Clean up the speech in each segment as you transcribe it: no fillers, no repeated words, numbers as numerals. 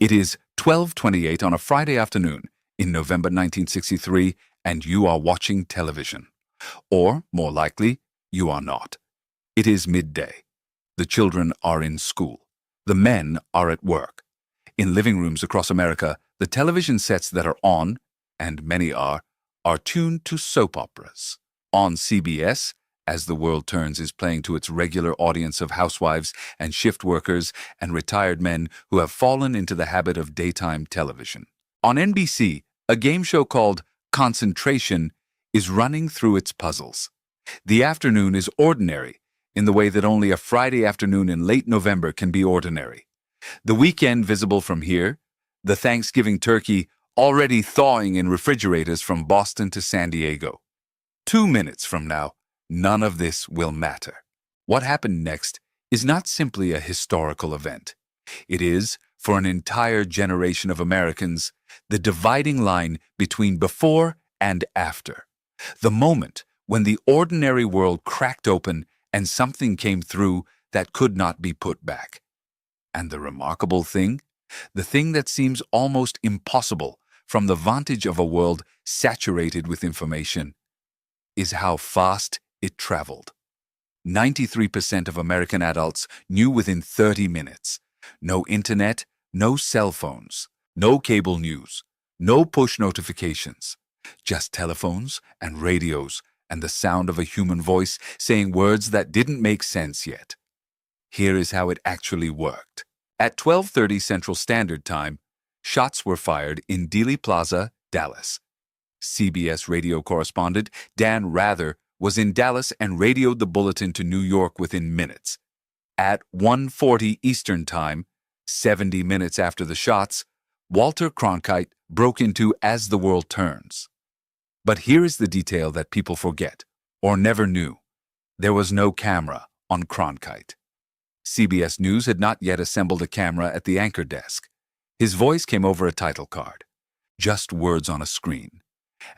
It is 12:28 on a Friday afternoon in November 1963, and you are watching television. Or, more likely, you are not. It is midday. The children are in school. The men are at work. In living rooms across America, the television sets that are on, and many are tuned to soap operas. On CBS, As the World Turns is playing to its regular audience of housewives and shift workers and retired men who have fallen into the habit of daytime television. On NBC, a game show called Concentration is running through its puzzles. The afternoon is ordinary in the way that only a Friday afternoon in late November can be ordinary. The weekend visible from here, the Thanksgiving turkey already thawing in refrigerators from Boston to San Diego. 2 minutes from now, none of this will matter. What happened next is not simply a historical event. It is, for an entire generation of Americans, the dividing line between before and after. The moment when the ordinary world cracked open and something came through that could not be put back. And the remarkable thing, the thing that seems almost impossible from the vantage of a world saturated with information, is how fast it traveled. 93% of American adults knew within 30 minutes. No internet, no cell phones, no cable news, no push notifications. Just telephones and radios and the sound of a human voice saying words that didn't make sense yet. Here is how it actually worked. At 12:30 Central Standard Time, shots were fired in Dealey Plaza, Dallas. CBS radio correspondent Dan Rather was in Dallas and radioed the bulletin to New York within minutes. At 1:40 Eastern Time, 70 minutes after the shots, Walter Cronkite broke into As the World Turns. But here is the detail that people forget, or never knew. There was no camera on Cronkite. CBS News had not yet assembled a camera at the anchor desk. His voice came over a title card. Just words on a screen.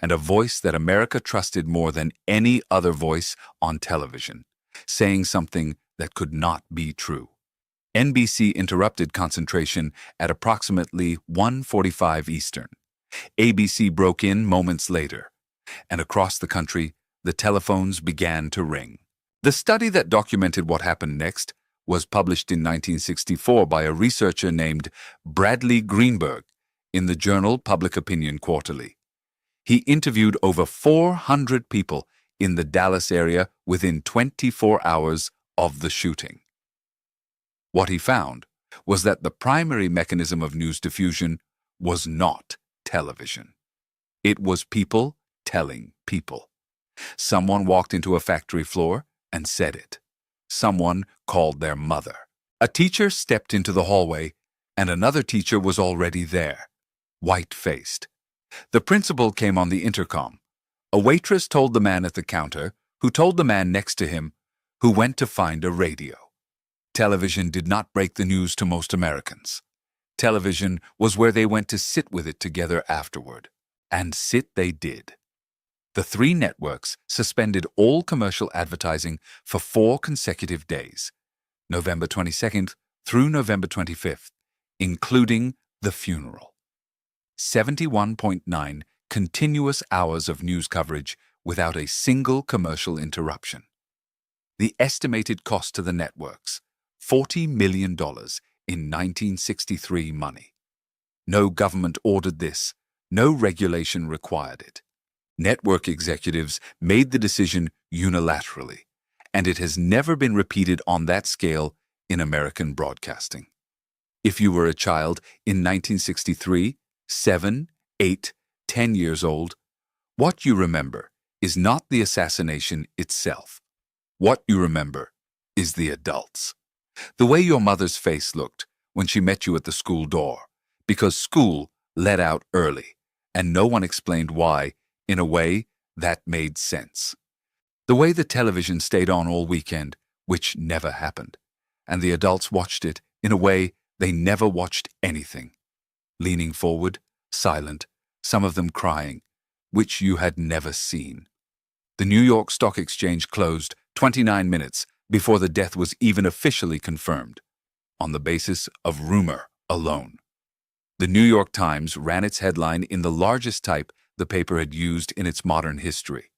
And a voice that America trusted more than any other voice on television, saying something that could not be true. NBC interrupted concentration at approximately 1:45 Eastern. ABC broke in moments later, and across the country, the telephones began to ring. The study that documented what happened next was published in 1964 by a researcher named Bradley Greenberg in the journal Public Opinion Quarterly. He interviewed over 400 people in the Dallas area within 24 hours of the shooting. What he found was that the primary mechanism of news diffusion was not television. It was people telling people. Someone walked into a factory floor and said it. Someone called their mother. A teacher stepped into the hallway, and another teacher was already there, white-faced. The principal came on the intercom. A waitress told the man at the counter, who told the man next to him, who went to find a radio. Television did not break the news to most Americans. Television was where they went to sit with it together afterward. And sit they did. The 3 networks suspended all commercial advertising for 4 consecutive days, November 22nd through November 25th, including the funeral. 71.9 continuous hours of news coverage without a single commercial interruption. The estimated cost to the networks, $40 million in 1963 money. No government ordered this, no regulation required it. Network executives made the decision unilaterally, and it has never been repeated on that scale in American broadcasting. If you were a child in 1963, 7, 8, 10 years old, what you remember is not the assassination itself. What you remember is the adults. The way your mother's face looked when she met you at the school door, because school let out early, and no one explained why, in a way that made sense. The way the television stayed on all weekend, which never happened, and the adults watched it in a way they never watched anything. Leaning forward, silent, some of them crying, which you had never seen. The New York Stock Exchange closed 29 minutes before the death was even officially confirmed, on the basis of rumor alone. The New York Times ran its headline in the largest type the paper had used in its modern history.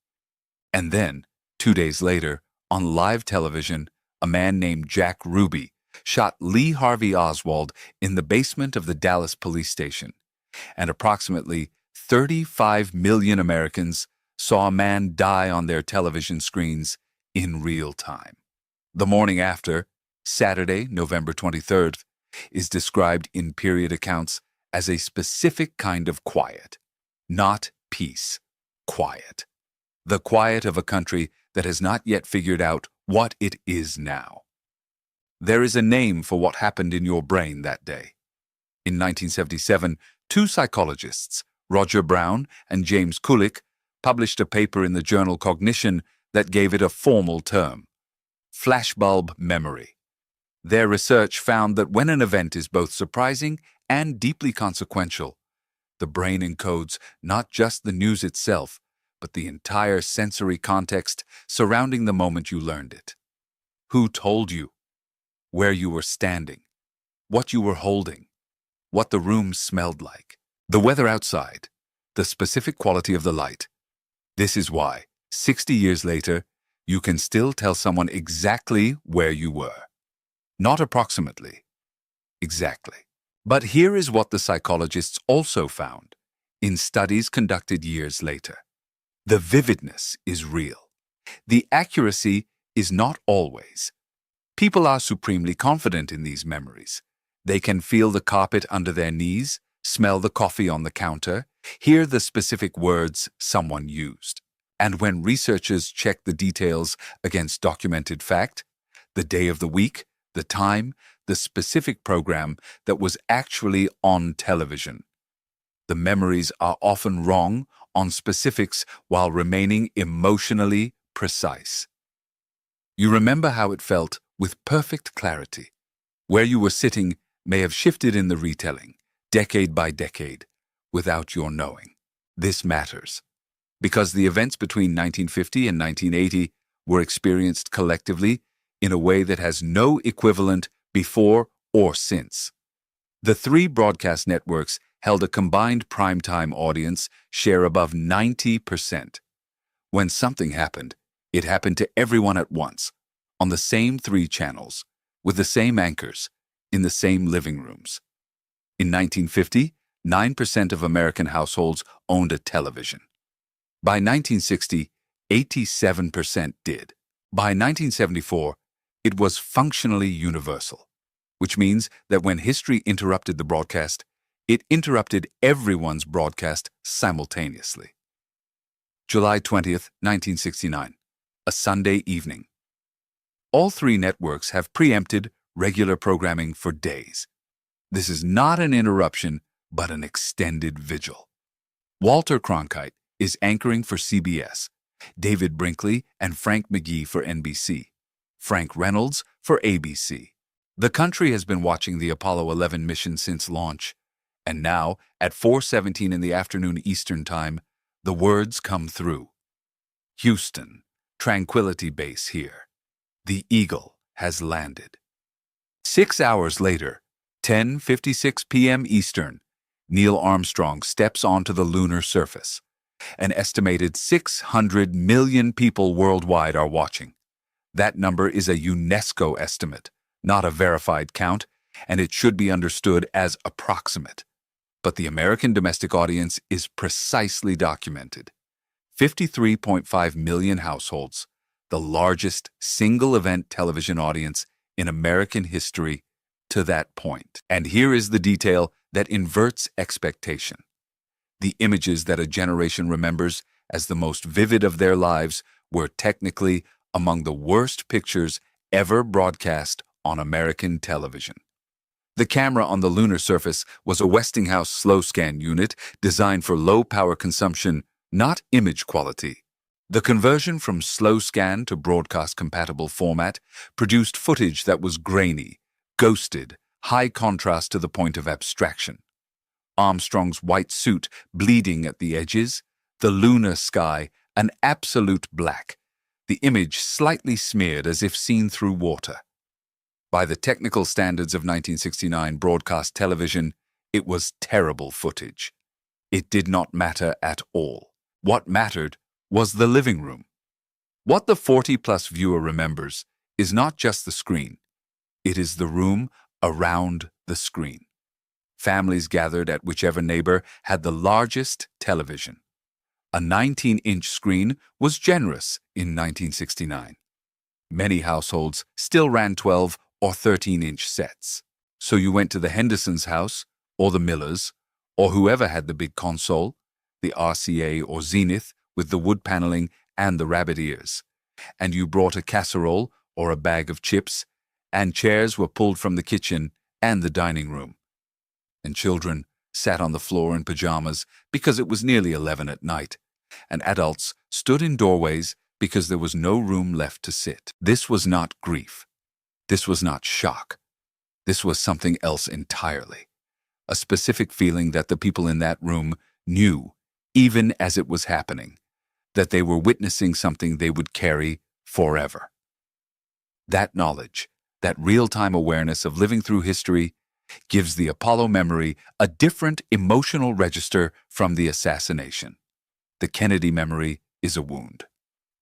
And then, 2 days later, on live television, a man named Jack Ruby shot Lee Harvey Oswald in the basement of the Dallas police station, and approximately 35 million Americans saw a man die on their television screens in real time. The morning after, Saturday, November 23rd, is described in period accounts as a specific kind of quiet, not peace, quiet. The quiet of a country that has not yet figured out what it is now. There is a name for what happened in your brain that day. In 1977, two psychologists, Roger Brown and James Kulik, published a paper in the journal Cognition that gave it a formal term: flashbulb memory. Their research found that when an event is both surprising and deeply consequential, the brain encodes not just the news itself, but the entire sensory context surrounding the moment you learned it. Who told you? Where you were standing? What you were holding? What the room smelled like? The weather outside? The specific quality of the light? This is why, 60 years later, you can still tell someone exactly where you were. Not approximately. Exactly. But here is what the psychologists also found in studies conducted years later. The vividness is real. The accuracy is not always. People are supremely confident in these memories. They can feel the carpet under their knees, smell the coffee on the counter, hear the specific words someone used. And when researchers check the details against documented fact, the day of the week, the time, the specific program that was actually on television, the memories are often wrong on specifics while remaining emotionally precise. You remember how it felt with perfect clarity. Where you were sitting may have shifted in the retelling, decade by decade, without your knowing. This matters, because the events between 1950 and 1980 were experienced collectively in a way that has no equivalent before or since. The three broadcast networks held a combined primetime audience share above 90%. When something happened, it happened to everyone at once, on the same three channels, with the same anchors, in the same living rooms. In 1950, 9% of American households owned a television. By 1960, 87% did. By 1974, it was functionally universal, which means that when history interrupted the broadcast, it interrupted everyone's broadcast simultaneously. July 20th, 1969, a Sunday evening. All three networks have preempted regular programming for days. This is not an interruption, but an extended vigil. Walter Cronkite is anchoring for CBS, David Brinkley and Frank McGee for NBC, Frank Reynolds for ABC. The country has been watching the Apollo 11 mission since launch, and now, at 4:17 in the afternoon Eastern Time, the words come through. Houston, Tranquility Base here. The Eagle has landed. 6 hours later, 10:56 p.m. Eastern, Neil Armstrong steps onto the lunar surface. An estimated 600 million people worldwide are watching. That number is a UNESCO estimate, not a verified count, and it should be understood as approximate. But the American domestic audience is precisely documented. 53.5 million households, the largest single-event television audience in American history to that point. And here is the detail that inverts expectation. The images that a generation remembers as the most vivid of their lives were technically among the worst pictures ever broadcast on American television. The camera on the lunar surface was a Westinghouse slow scan unit designed for low power consumption, not image quality. The conversion from slow scan to broadcast compatible format produced footage that was grainy, ghosted, high contrast to the point of abstraction. Armstrong's white suit bleeding at the edges, the lunar sky an absolute black, the image slightly smeared as if seen through water. By the technical standards of 1969 broadcast television, It was terrible footage. It did not matter at all. What mattered was the living room. What the 40-plus viewer remembers is not just the screen. It is the room around the screen. Families gathered at whichever neighbor had the largest television. A 19-inch screen was generous in 1969. Many households still ran 12 or 13-inch sets. So you went to the Hendersons' house, or the Millers, or whoever had the big console, the RCA or Zenith with the wood paneling and the rabbit ears, and you brought a casserole or a bag of chips, and chairs were pulled from the kitchen and the dining room. And children sat on the floor in pajamas because it was nearly 11 at night, and adults stood in doorways because there was no room left to sit. This was not grief. This was not shock. This was something else entirely. A specific feeling that the people in that room knew, even as it was happening, that they were witnessing something they would carry forever. That knowledge, that real-time awareness of living through history, gives the Apollo memory a different emotional register from the assassination. The Kennedy memory is a wound.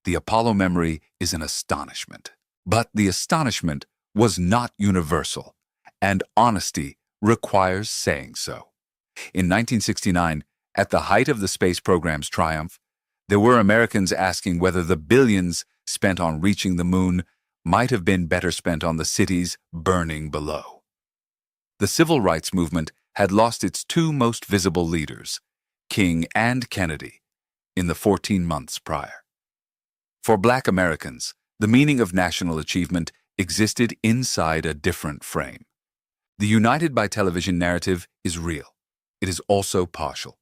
The Apollo memory is an astonishment. But the astonishment was not universal, and honesty requires saying so. In 1969, at the height of the space program's triumph, there were Americans asking whether the billions spent on reaching the moon might have been better spent on the cities burning below. The civil rights movement had lost its two most visible leaders, King and Kennedy, in the 14 months prior. For Black Americans, the meaning of national achievement existed inside a different frame. The United by Television narrative is real. It is also partial.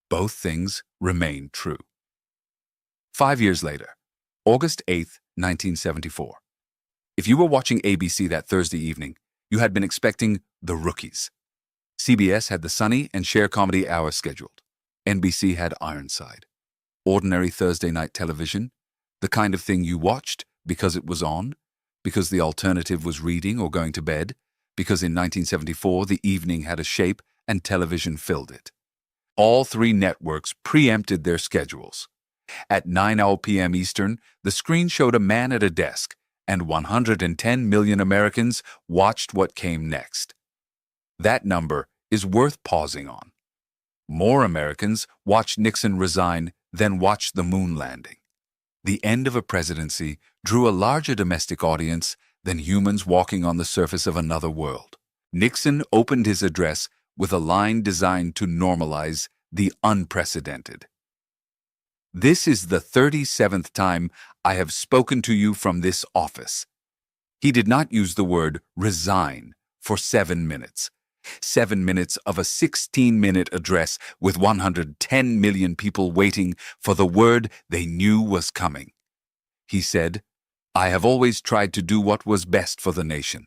Both things remain true. 5 years later, August 8, 1974. If you were watching ABC that Thursday evening, you had been expecting The Rookies. CBS had the Sunny and Cher Comedy Hour scheduled. NBC had Ironside. Ordinary Thursday night television, the kind of thing you watched because it was on, because the alternative was reading or going to bed, because in 1974 the evening had a shape and television filled it. All three networks preempted their schedules. At 9 p.m. Eastern, the screen showed a man at a desk, and 110 million Americans watched what came next. That number is worth pausing on. More Americans watched Nixon resign than watched the moon landing. The end of a presidency drew a larger domestic audience than humans walking on the surface of another world. Nixon opened his address with a line designed to normalize the unprecedented. "This is the 37th time I have spoken to you from this office." He did not use the word resign for 7 minutes. 7 minutes of a 16-minute address with 110 million people waiting for the word they knew was coming. He said, "I have always tried to do what was best for the nation."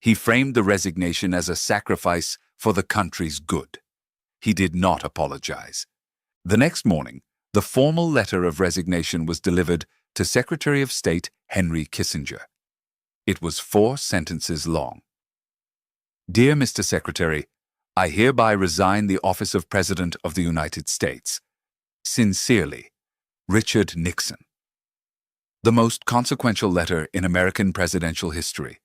He framed the resignation as a sacrifice for the country's good. He did not apologize. The next morning, the formal letter of resignation was delivered to Secretary of State Henry Kissinger. It was 4 sentences long. "Dear Mr. Secretary, I hereby resign the office of President of the United States. Sincerely, Richard Nixon." The most consequential letter in American presidential history,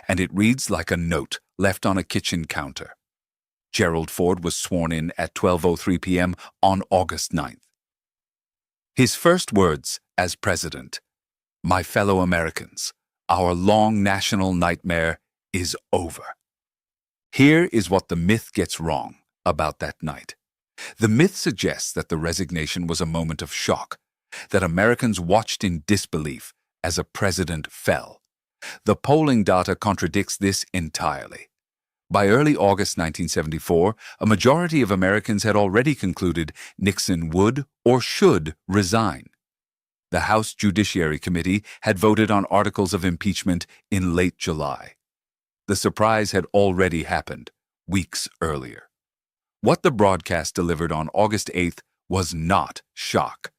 and it reads like a note left on a kitchen counter. Gerald Ford was sworn in at 12:03 p.m. on August 9th. His first words as president, "My fellow Americans, our long national nightmare is over." Here is what the myth gets wrong about that night. The myth suggests that the resignation was a moment of shock, that Americans watched in disbelief as a president fell. The polling data contradicts this entirely. By early August 1974, a majority of Americans had already concluded Nixon would or should resign. The House Judiciary Committee had voted on articles of impeachment in late July. The surprise had already happened, weeks earlier. What the broadcast delivered on August 8th was not shock.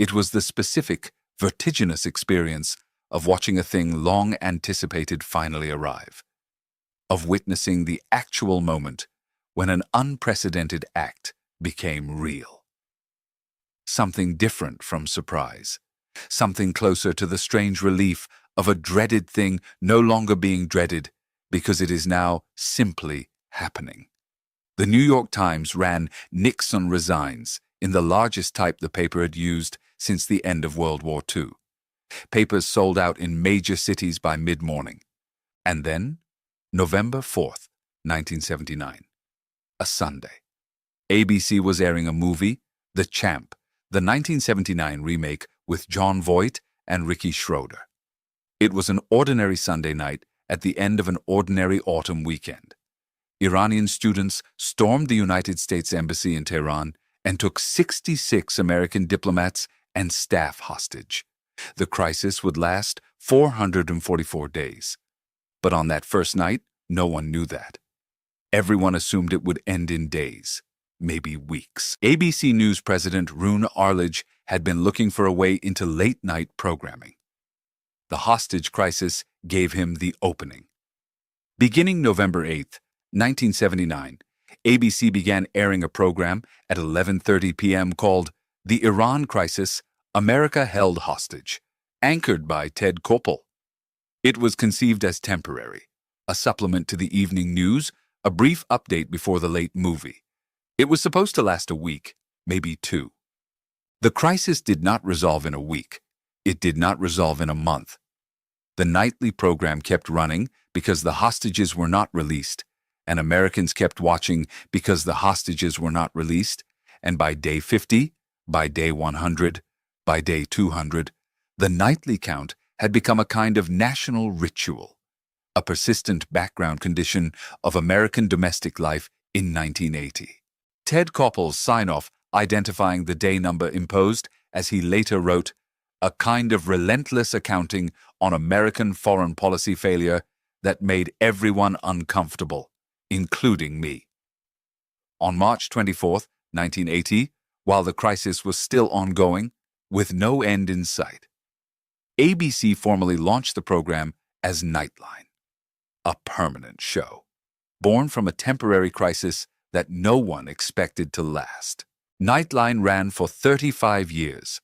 It was the specific, vertiginous experience of watching a thing long anticipated finally arrive, of witnessing the actual moment when an unprecedented act became real. Something different from surprise. Something closer to the strange relief of a dreaded thing no longer being dreaded because it is now simply happening. The New York Times ran "Nixon resigns" in the largest type the paper had used since the end of World War II. Papers sold out in major cities by mid-morning. And then, November 4th, 1979, a Sunday. ABC was airing a movie, The Champ, the 1979 remake with Jon Voight and Ricky Schroeder. It was an ordinary Sunday night at the end of an ordinary autumn weekend. Iranian students stormed the United States Embassy in Tehran and took 66 American diplomats and staff hostage. The crisis would last 444 days. But on that first night, no one knew that. Everyone assumed it would end in days, maybe weeks. ABC News president Roone Arledge had been looking for a way into late-night programming. The hostage crisis gave him the opening. Beginning November 8th, 1979, ABC began airing a program at 11:30 p.m. called The Iran Crisis, America Held Hostage, anchored by Ted Koppel. It was conceived as temporary, a supplement to the evening news, a brief update before the late movie. It was supposed to last a week, maybe two. The crisis did not resolve in a week. It did not resolve in a month. The nightly program kept running because the hostages were not released, and Americans kept watching because the hostages were not released, and by day 50, by day 100, by day 200, the nightly count had become a kind of national ritual, a persistent background condition of American domestic life in 1980. Ted Koppel's sign-off identifying the day number imposed, as he later wrote, a kind of relentless accounting on American foreign policy failure that made everyone uncomfortable, including me. On March 24, 1980, while the crisis was still ongoing, with no end in sight, ABC formally launched the program as Nightline, a permanent show, born from a temporary crisis that no one expected to last. Nightline ran for 35 years,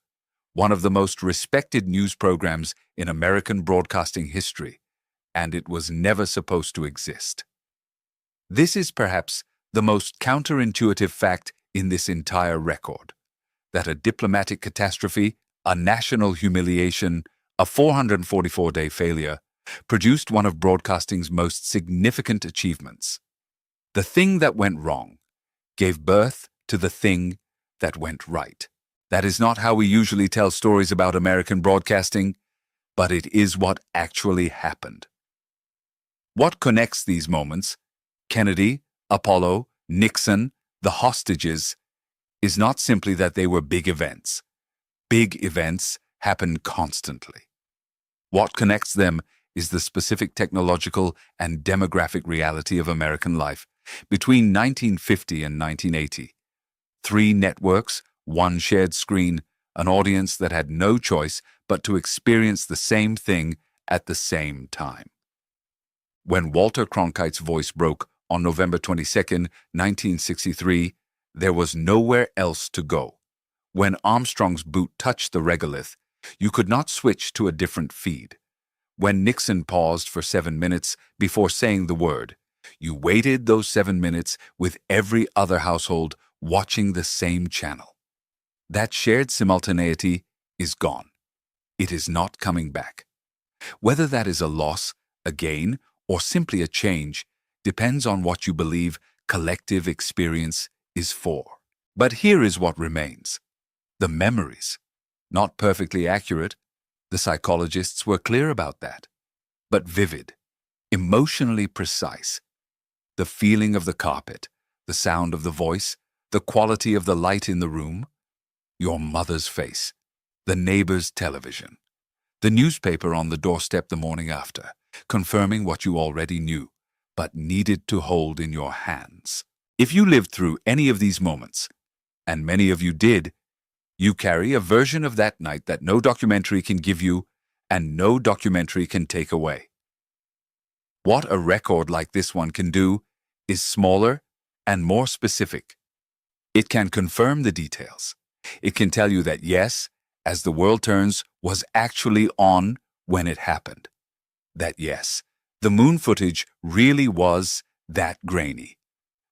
one of the most respected news programs in American broadcasting history, and it was never supposed to exist. This is perhaps the most counterintuitive fact in this entire record, that a diplomatic catastrophe, a national humiliation, a 444-day failure, produced one of broadcasting's most significant achievements. The thing that went wrong gave birth to the thing that went right. That is not how we usually tell stories about American broadcasting, but it is what actually happened. What connects these moments, Kennedy, Apollo, Nixon, the hostages, is not simply that they were big events. Big events happen constantly. What connects them is the specific technological and demographic reality of American life between 1950 and 1980. 3 networks, 1 shared screen, an audience that had no choice but to experience the same thing at the same time. When Walter Cronkite's voice broke on November 22, 1963, there was nowhere else to go. When Armstrong's boot touched the regolith, you could not switch to a different feed. When Nixon paused for 7 minutes before saying the word, you waited those 7 minutes with every other household watching the same channel. That shared simultaneity is gone. It is not coming back. Whether that is a loss, a gain, or simply a change depends on what you believe collective experience is for. But here is what remains. The memories. Not perfectly accurate, the psychologists were clear about that, but vivid, emotionally precise. The feeling of the carpet, the sound of the voice, the quality of the light in the room, your mother's face, the neighbor's television, the newspaper on the doorstep the morning after, confirming what you already knew, but needed to hold in your hands. If you lived through any of these moments, and many of you did, you carry a version of that night that no documentary can give you and no documentary can take away. What a record like this one can do is smaller, and more specific. It can confirm the details. It can tell you that yes, as the world turns, was actually on when it happened. That yes, the moon footage really was that grainy.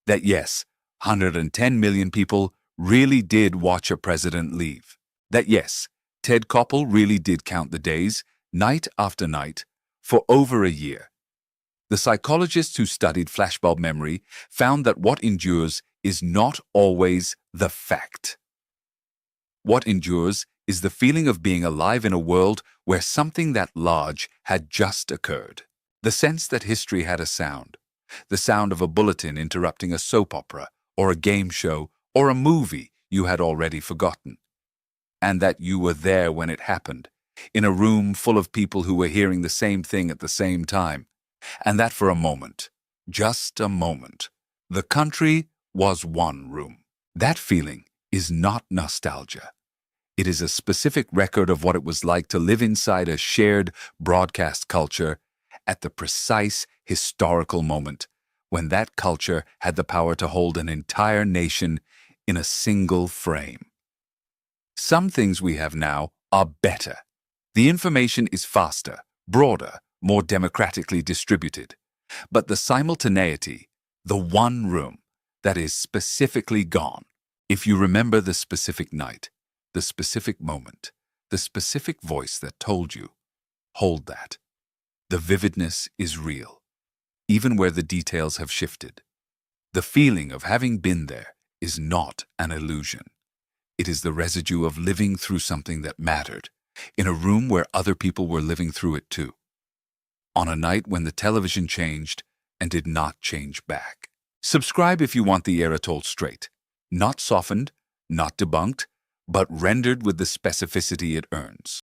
That yes, 110 million people really did watch a president leave. That yes, Ted Koppel really did count the days, night after night, for over a year. The psychologists who studied flashbulb memory found that what endures is not always the fact. What endures is the feeling of being alive in a world where something that large had just occurred. The sense that history had a sound. The sound of a bulletin interrupting a soap opera, or a game show, or a movie you had already forgotten. And that you were there when it happened, in a room full of people who were hearing the same thing at the same time. And that for a moment, just a moment, the country was one room. That feeling is not nostalgia. It is a specific record of what it was like to live inside a shared broadcast culture at the precise historical moment when that culture had the power to hold an entire nation in a single frame. Some things we have now are better. The information is faster, broader, more democratically distributed. But the simultaneity, the one room, that is specifically gone. If you remember the specific night, the specific moment, the specific voice that told you, hold that. The vividness is real, even where the details have shifted. The feeling of having been there is not an illusion. It is the residue of living through something that mattered, in a room where other people were living through it too. On a night when the television changed and did not change back. Subscribe if you want the era told straight, not softened, not debunked, but rendered with the specificity it earns.